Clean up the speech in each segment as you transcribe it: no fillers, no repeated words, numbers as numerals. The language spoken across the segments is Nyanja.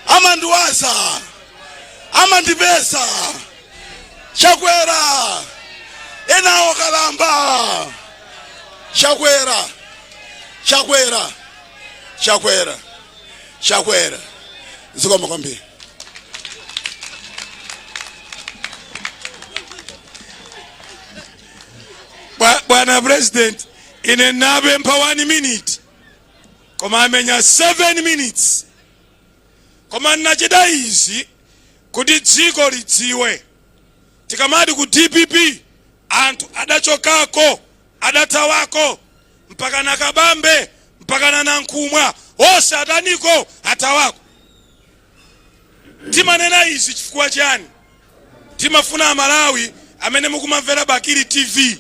amanduwaza amandipesa Chakwera enawo kalamba Chakwera zikoma kwambiri. Bwana President, ine nabe mpa 1 minute koma amenya 7 minutes koma nachida izi kuti dziko lidziwe tikamati ku DPP anthu adachokako adatawako mpaka na Kabambe mpaka na Nankhumwa ose ataniko atawako. Timanena izi chifukwa chani? Timafuna Amalawi amene mukumamvera Bakiri TV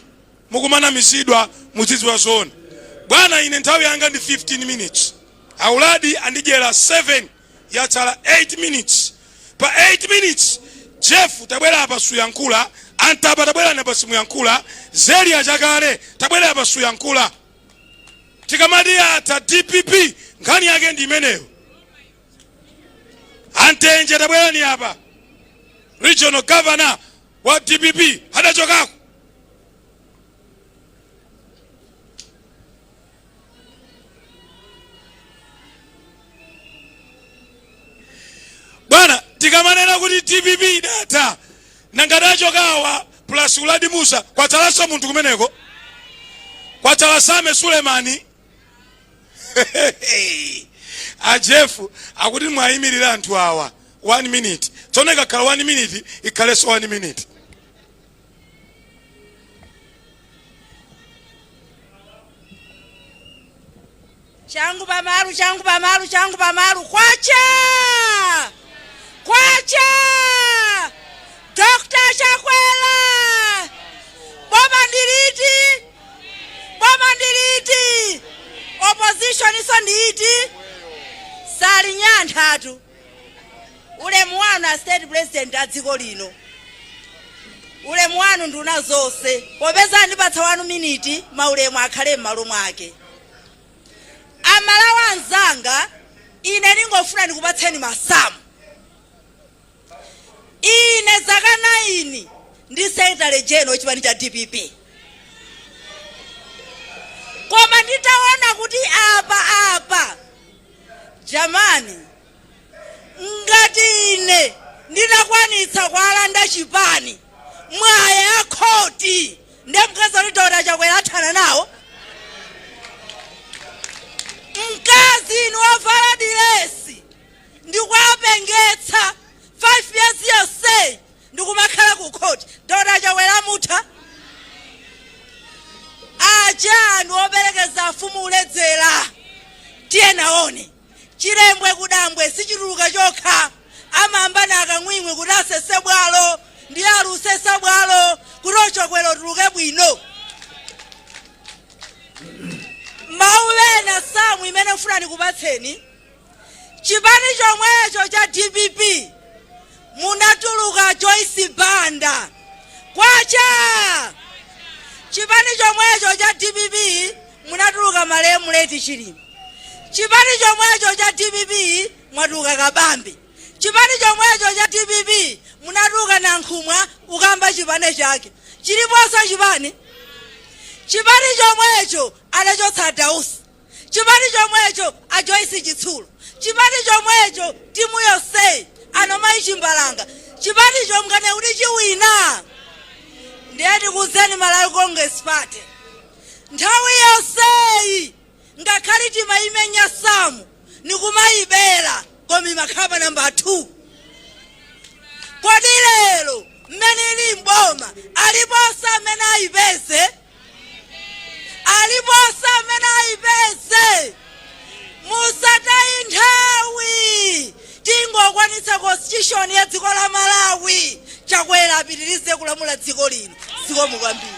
mukumana misidwa muzidziwa zone. Bwana ine nthawi yanga ndi 15 minutes. Auladi andijera 7 yatsala 8 minutes. Pa 8 minutes Jeff tabwera apa suyankula, Antaba tabwera na basimu yankula, Zeri ya Jakale tabwera apa suyankula. Tikamadi ata DPP ngani yake ndi imeneyo. Antenje tabwera ni hapa. Regional Governor wa DPP hadachokako. Bwana tikamanena kuti DPP data nangadachokawa plus Uladi Musa kwa talasa muntu kumeneko kwa talasame Sulemani Ajefu akuti mwayimirira anthu awa 1 minute toneka kala 1 minute ikaleso 1 minute. Changu pamaru kwacha Dr. Chakwera Boma ndiriti opposition iso nditi sali nyanthatu ulemu wanu a state president adziko lino ulemu wanu nduna zonse popeza ndipatsa 1 minute maulemu akhale m'malo mwake. Amalawi anzanga ine ndingofuna ndikupatseni masamu. Ine zaka 9 ndi secretary general chipani cha DPP. Koma nditaona kuti apa jamani ngati ine ndinakwanitsa kwalanda chipani mwaya akhoti ndemkaza Dr. Chakwera athana nawo. Mkazi inovala diresi ndikwapengetsa 5 years yose ndikumakhala ku court Dr. Chakwera mutha ajani oberekeza afumu uledzera tiye naone chirembwe kudambwe sichituluka chokha amambana akamwimwe kuti asese bwalo ndi alusesa bwalo kuti Chakwera tuluke bwino. Mauwena samu imene ufuna ndikupatseni chipani chomwecho cha DPP munatuluka Joyce Banda kwacha. Chipani chomwecho cha DPP munatuluka Malemu Leti Chilima. Chipani chomwecho cha DPP mwatuluka Kabambe. Chipani chomwecho cha DPP munatuluka Nankhumwa ukamba chipani chake chiliponso chipani. Chipani chomwecho anachotsa Dausi. Chipani chomwecho a Joyce Chitsulo. Chipani chomwecho timu yonse Anomai Chimbalanga. Chipani chomkane kuti chiwina ndiye ndikuzeni Malawi Congress Party nthawi yonseyi ngakhale timayimenya samu nikumayibera komi makhaba namba 2. Kodi lero mmene ili mboma aliponso amene ayipeze musatayi nthawi tingokwanitsa constitution ya dziko la Malawi Chakwera apitirize kulamula dziko lino. Zikomo kwambiri.